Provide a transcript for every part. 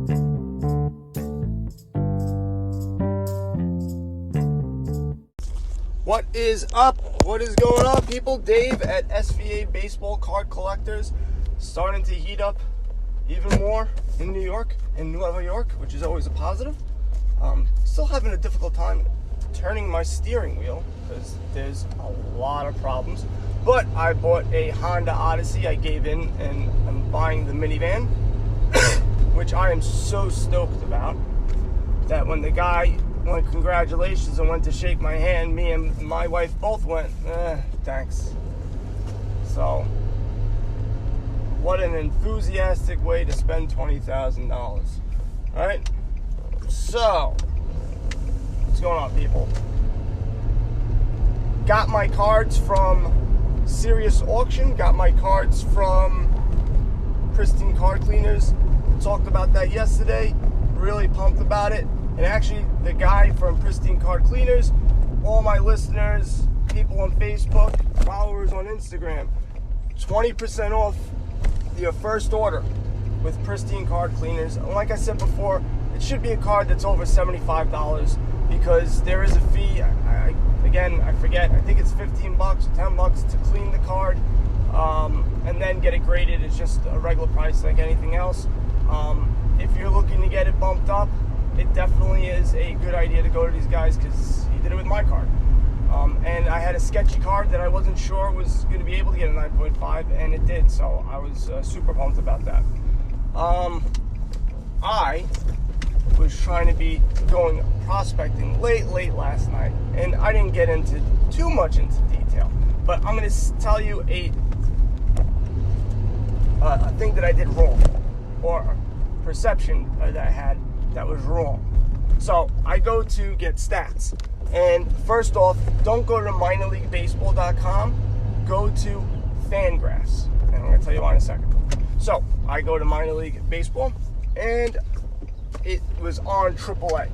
What is up? What is going on, people? Dave at SVA Baseball Card Collectors, starting to heat up even more in New York, in New York, which is always a positive. Still having a difficult time turning my steering wheel because there's a lot of problems. But I bought a Honda Odyssey. I gave in and I'm buying the minivan, which I am so stoked about. That when the guy went congratulations and went to shake my hand, me and my wife both went, thanks. So, what an enthusiastic way to spend $20,000. Alright? So, what's going on, people? Got my cards from Sirius Auction, got my cards from Pristine Card Cleaners. Talked about that yesterday, really pumped about it. And actually, the guy from Pristine Card Cleaners, all my listeners, people on Facebook, followers on Instagram, 20% off your first order with Pristine Card Cleaners. And like I said before, it should be a card that's over $75 because there is a fee. I forget. I think it's $15 or $10 to clean the card, and then get it graded. It's just a regular price like anything else. If you're looking to get it bumped up, it definitely is a good idea to go to these guys because he did it with my card. And I had a sketchy card that I wasn't sure was going to be able to get a 9.5, and it did, so I was super pumped about that. I was trying to be going prospecting late last night, and I didn't get into too much into detail, but I'm going to tell you a thing that I did wrong, or a perception that I had that was wrong. So I go to get stats, and first off, don't go to minorleaguebaseball.com, go to Fangraphs, and I'm going to tell you why in a second. So I go to Minor League Baseball, and it was on AAA,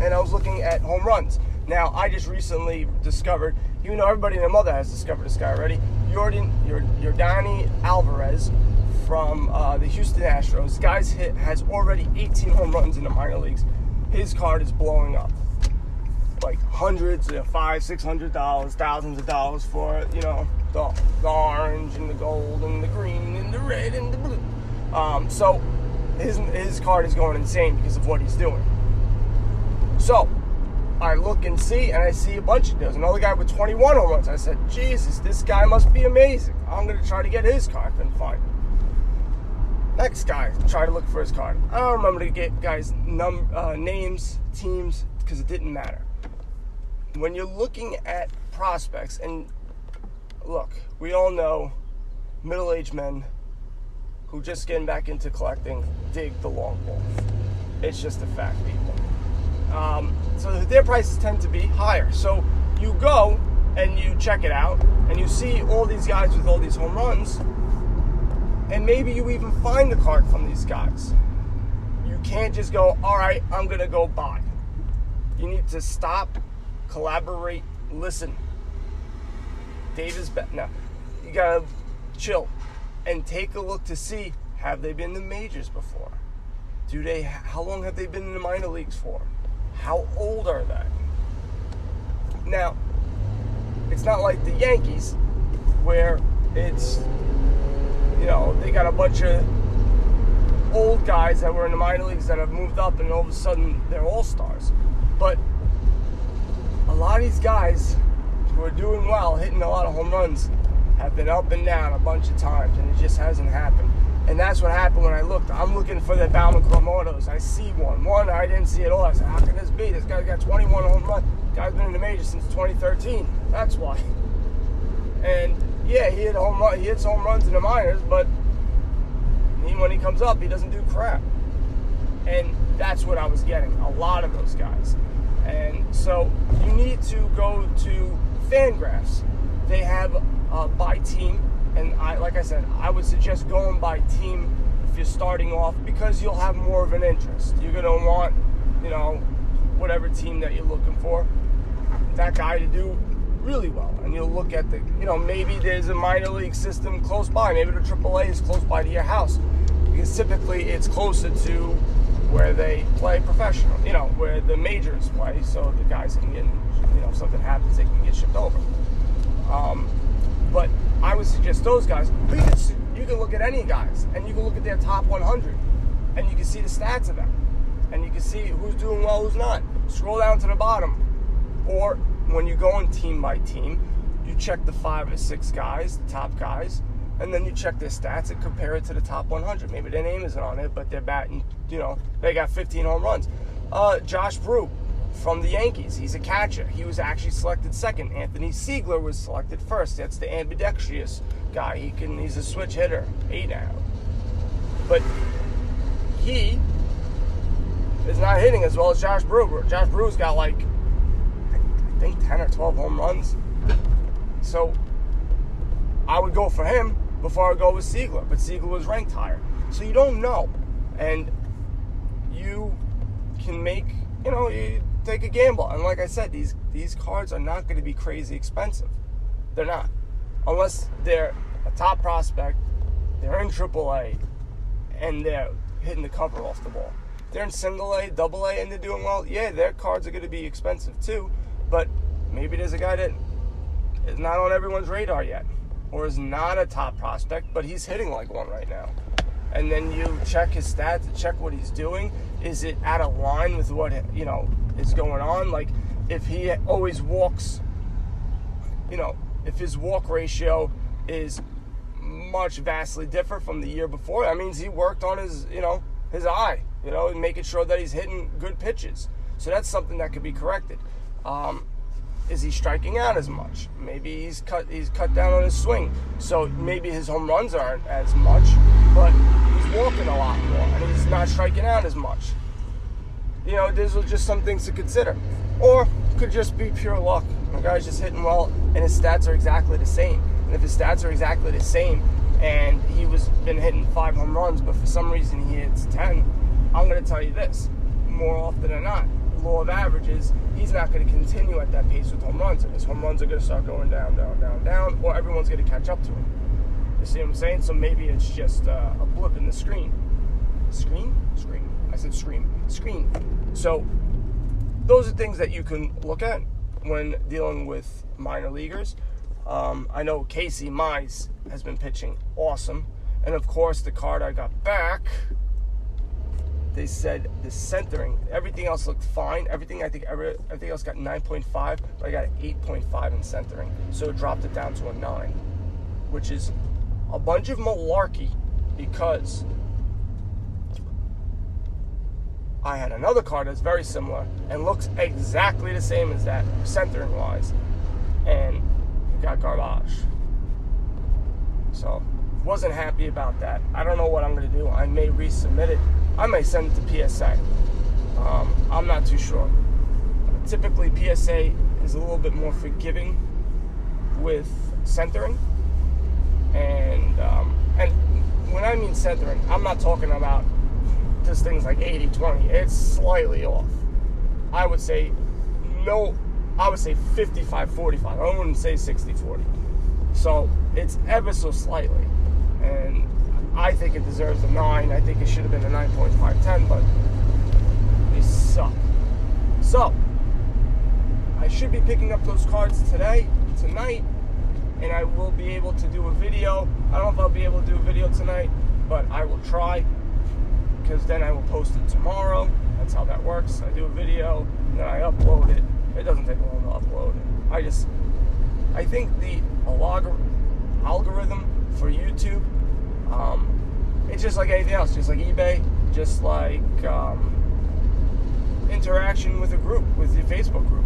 and I was looking at home runs. Now, I just recently discovered, even though everybody and their mother has discovered this guy already, Yordan Alvarez from the Houston Astros. Guy's has already 18 home runs in the minor leagues. His card is blowing up. Like hundreds of $500, $600, thousands of dollars for, the orange and the gold and the green and the red and the blue. So his card is going insane because of what he's doing. So I look and see, and I see a bunch of deals. Another guy with 21 home runs. I said, Jesus, this guy must be amazing. I'm going to try to get his card. I couldn't find it. Next guy, try to look for his card. I don't remember to get guys' names, teams, because it didn't matter. When you're looking at prospects, and look, we all know middle-aged men who just getting back into collecting dig the long ball. It's just a fact, people. So their prices tend to be higher. So you go and you check it out, and you see all these guys with all these home runs, and maybe you even find the card from these guys. You can't just go, all right, I'm going to go buy. You need to stop, collaborate, listen. Dave is better. Now, you got to chill and take a look to see, have they been to majors before? How long have they been in the minor leagues for? How old are they? Now, it's not like the Yankees where it's, they got a bunch of old guys that were in the minor leagues that have moved up and all of a sudden they're all-stars. But a lot of these guys who are doing well, hitting a lot of home runs, have been up and down a bunch of times, and it just hasn't happened. And that's what happened when I looked. I'm looking for the Bauman Chrome Autos. I see one I didn't see at all. I said, how can this be? This guy's got 21 home runs. Guy's been in the majors since 2013. That's why. And yeah, he hits home runs in the minors, but when he comes up, he doesn't do crap. And that's what I was getting, a lot of those guys. And so you need to go to Fangraphs. They have by team, and like I said, I would suggest going by team if you're starting off because you'll have more of an interest. You're going to want, whatever team that you're looking for, that guy to do really well. And you'll look at maybe there's a minor league system close by. Maybe the AAA is close by to your house. because typically it's closer to where they play professional, where the majors play, so the guys can get, if something happens, they can get shipped over. But I would suggest those guys. But you can look at any guys, and you can look at their top 100, and you can see the stats of them, and you can see who's doing well, who's not. Scroll down to the bottom, or when you go in team by team, you check the 5 or 6 guys, the top guys, and then you check their stats and compare it to the top 100. Maybe their name isn't on it, but they're batting, they got 15 home runs. Josh Brew from the Yankees, he's a catcher. He was actually selected second. Anthony Siegler was selected first. That's the ambidextrous guy. He's a switch hitter, 8 now. But he is not hitting as well as Josh Brew. Josh Brew's got I think 10 or 12 home runs. So I would go for him before I go with Siegler, but Siegler was ranked higher. So you don't know, and you can make, you take a gamble. And like I said, these cards are not going to be crazy expensive. They're not, unless they're a top prospect, they're in AAA, and they're hitting the cover off the ball. They're in single A, double A, and they're doing well. Yeah, their cards are going to be expensive too, but maybe there's a guy that is not on everyone's radar yet, or is not a top prospect, but he's hitting like one right now. And then you check his stats, check what he's doing. Is it out of line with what, is going on? Like, if he always walks, if his walk ratio is vastly different from the year before, that means he worked on his, his eye, and making sure that he's hitting good pitches. So that's something that could be corrected. Is he striking out as much? Maybe he's cut down on his swing. So maybe his home runs aren't as much, but he's walking a lot more, and he's not striking out as much. These are just some things to consider. Or it could just be pure luck. The guy's just hitting well, and his stats are exactly the same. And if his stats are exactly the same, and he been hitting 5 home runs, but for some reason he hits 10, I'm going to tell you this, more often than not, law of averages, he's not going to continue at that pace with home runs, and his home runs are going to start going down, or everyone's going to catch up to him. You see what I'm saying? So maybe it's just a blip in the screen. Screen? I said screen. Screen. So those are things that you can look at when dealing with minor leaguers. I know Casey Mize has been pitching awesome, and of course the card I got back, they said the centering, everything else looked fine. Everything else got 9.5, but I got an 8.5 in centering. So it dropped it down to a 9, which is a bunch of malarkey, because I had another card that's very similar and looks exactly the same as that, centering wise, and it got garbage. So wasn't happy about that. I don't know what I'm going to do. I may resubmit it. I may send it to PSA. I'm not too sure. Typically, PSA is a little bit more forgiving with centering. And when I mean centering, I'm not talking about just things like 80-20. It's slightly off. I would say 55-45. I wouldn't say 60-40. So it's ever so slightly. And I think it deserves a 9. I think it should have been a 9.510, but they suck. So I should be picking up those cards tonight, and I will be able to do a video. I don't know if I'll be able to do a video tonight, but I will try, because then I will post it tomorrow. That's how that works. I do a video, and then I upload it. It doesn't take long to upload it. I think the algorithm for YouTube, it's just like anything else, just like eBay, just like interaction with a group, with your Facebook group.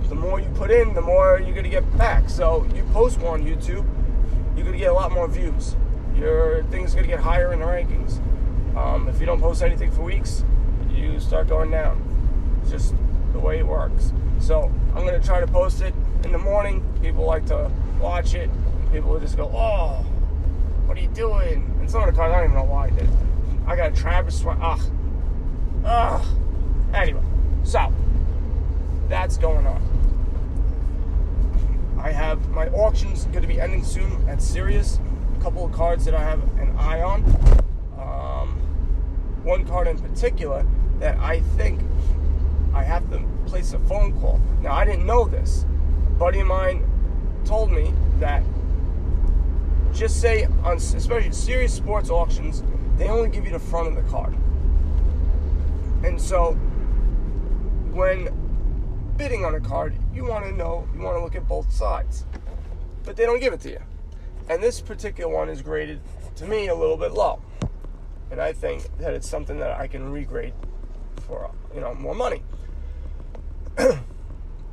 The more you put in, the more you're going to get back. So you post more on YouTube, you're going to get a lot more views. Your thing's going to get higher in the rankings. If you don't post anything for weeks, you start going down. It's just the way it works. So I'm going to try to post it in the morning. People like to watch it. People will just go, oh, what are you doing? And some of the cards, I don't even know why I did. I got a Travis Sweat. Anyway, so that's going on. I have my auctions going to be ending soon at Sirius. A couple of cards that I have an eye on. one card in particular that I think I have to place a phone call. Now, I didn't know this. A buddy of mine told me that just say on especially serious sports auctions, they only give you the front of the card. And so when bidding on a card, you want to look at both sides. But they don't give it to you. And this particular one is graded, to me, a little bit low. And I think that it's something that I can regrade for, more money.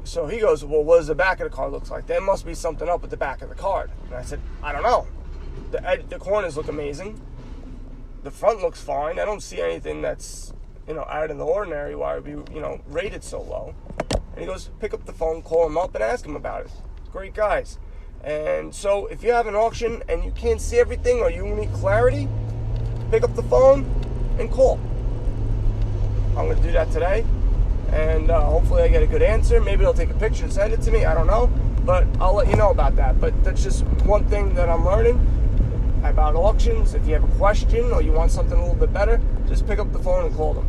So he goes, well, what does the back of the card look like? There must be something up with the back of the card. And I said, I don't know. The corners look amazing. The front looks fine. I don't see anything that's, out of the ordinary why it would be, rated so low. And he goes, pick up the phone, call him up, and ask him about it. Great guys. And so if you have an auction and you can't see everything or you need clarity, pick up the phone and call. I'm going to do that today. And hopefully I get a good answer. Maybe they'll take a picture and send it to me. I don't know. But I'll let you know about that. But that's just one thing that I'm learning about auctions. If you have a question or you want something a little bit better, just pick up the phone and call them.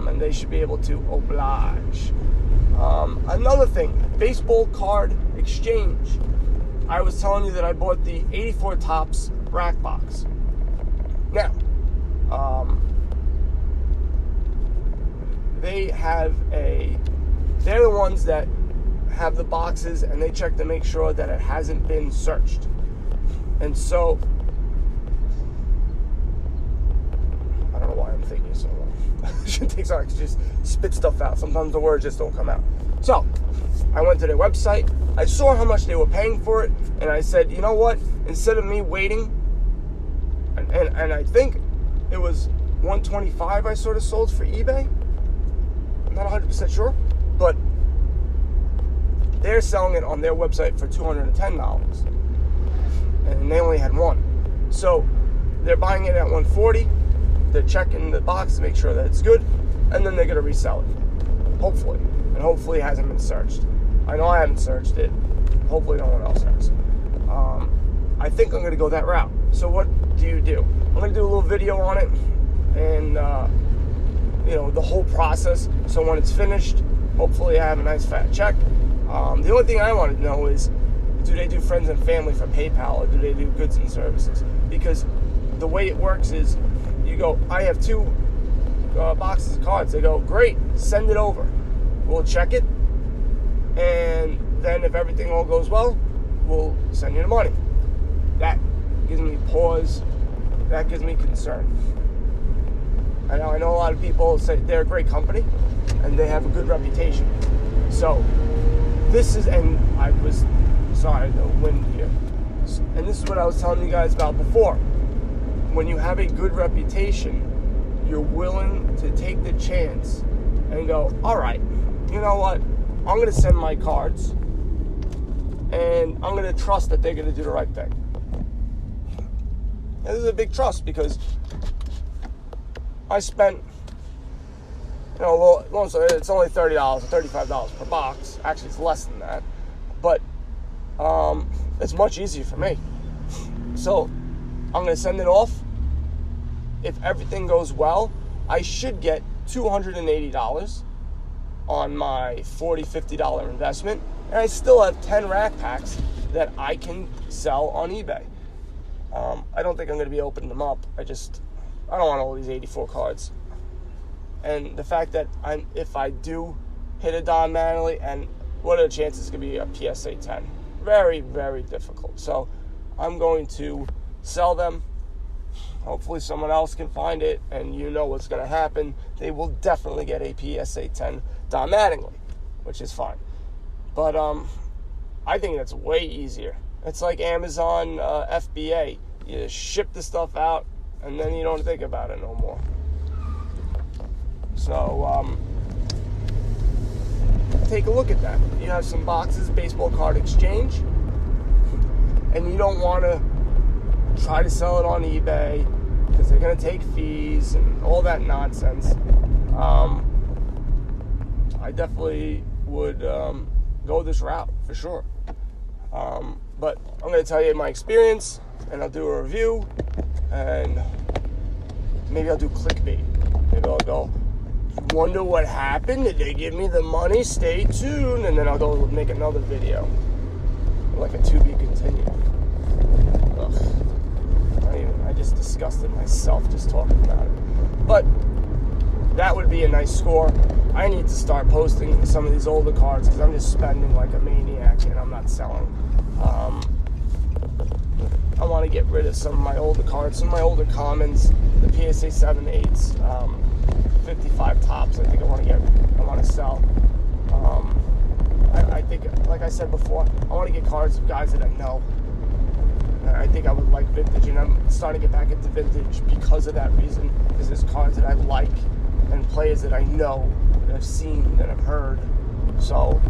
And they should be able to oblige. Another thing, baseball card exchange. I was telling you that I bought the 84 Topps rack box. Now, they're the ones that have the boxes and they check to make sure that it hasn't been searched. And so, I don't know why I'm thinking so long. It should take so long to just spit stuff out. Sometimes the words just don't come out. So, I went to their website. I saw how much they were paying for it, and I said, you know what? Instead of me waiting, and I think it was $125 I sort of sold for eBay. I'm not 100% sure, but they're selling it on their website for $210, and they only had one. So they're buying it at $140. They're checking the box to make sure that it's good, and then they're going to resell it, hopefully. And hopefully it hasn't been searched. I know I haven't searched it. Hopefully no one else has. I think I'm going to go that route. So what do? I'm going to do a little video on it, and the whole process. So when it's finished, hopefully I have a nice fat check. The only thing I want to know is, do they do friends and family for PayPal, or do they do goods and services? Because the way it works is, you go, I have 2 boxes of cards. They go, great, send it over. We'll check it, and then if everything all goes well, we'll send you the money. That gives me pause. That gives me concern. I know a lot of people say they're a great company and they have a good reputation. So this is, and I was, sorry, the wind here. And this is what I was telling you guys about before. When you have a good reputation, you're willing to take the chance and go, all right, you know what? I'm going to send my cards and I'm going to trust that they're going to do the right thing. And this is a big trust because I spent, it's only $30 or $35 per box. Actually, it's less than that. But it's much easier for me. So I'm going to send it off. If everything goes well, I should get $280 on my $40, $50 investment. And I still have 10 rack packs that I can sell on eBay. I don't think I'm going to be opening them up. I don't want all these 84 cards. And the fact that if I do hit a Don Mattingly, and what are the chances it's going to be a PSA 10? Very, very difficult. So I'm going to sell them. Hopefully someone else can find it, and you know what's going to happen. They will definitely get a PSA 10 Don Mattingly, which is fine. But I think that's way easier. It's like Amazon FBA. You ship the stuff out, and then you don't think about it no more. So take a look at that. You have some boxes, baseball card exchange, and you don't want to try to sell it on eBay because they're going to take fees and all that nonsense. I definitely would go this route for sure. But I'm going to tell you my experience, and I'll do a review, and maybe I'll do clickbait. maybe I'll go, wonder what happened? Did they give me the money? Stay tuned. And then I'll go make another video. Like a to be continued. Ugh. I just disgusted myself just talking about it. But that would be a nice score. I need to start posting some of these older cards because I'm just spending like a maniac and I'm not selling. I want to get rid of some of my older cards, some of my older commons, the PSA 7 8s, 55 tops. I think I want to sell. I think, like I said before, I want to get cards of guys that I know. I think I would like vintage, and I'm starting to get back into vintage because of that reason. Because there's cards that I like and players that I know, that I've seen, that I've heard. So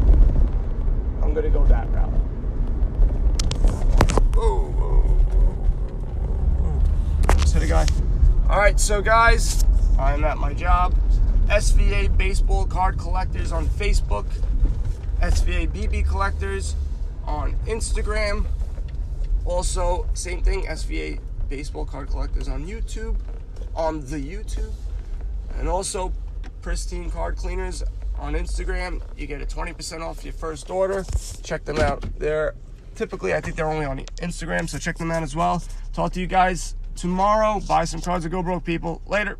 I'm gonna go that route. Just hit a guy. All right, so guys, I'm at my job. SVA Baseball Card Collectors on Facebook. SVA BB Collectors on Instagram. Also, same thing, SVA Baseball Card Collectors on YouTube, and also Pristine Card Cleaners on Instagram. You get a 20% off your first order. Check them out. Typically, I think they're only on Instagram, so check them out as well. Talk to you guys tomorrow. Buy some cards and go broke, people. Later.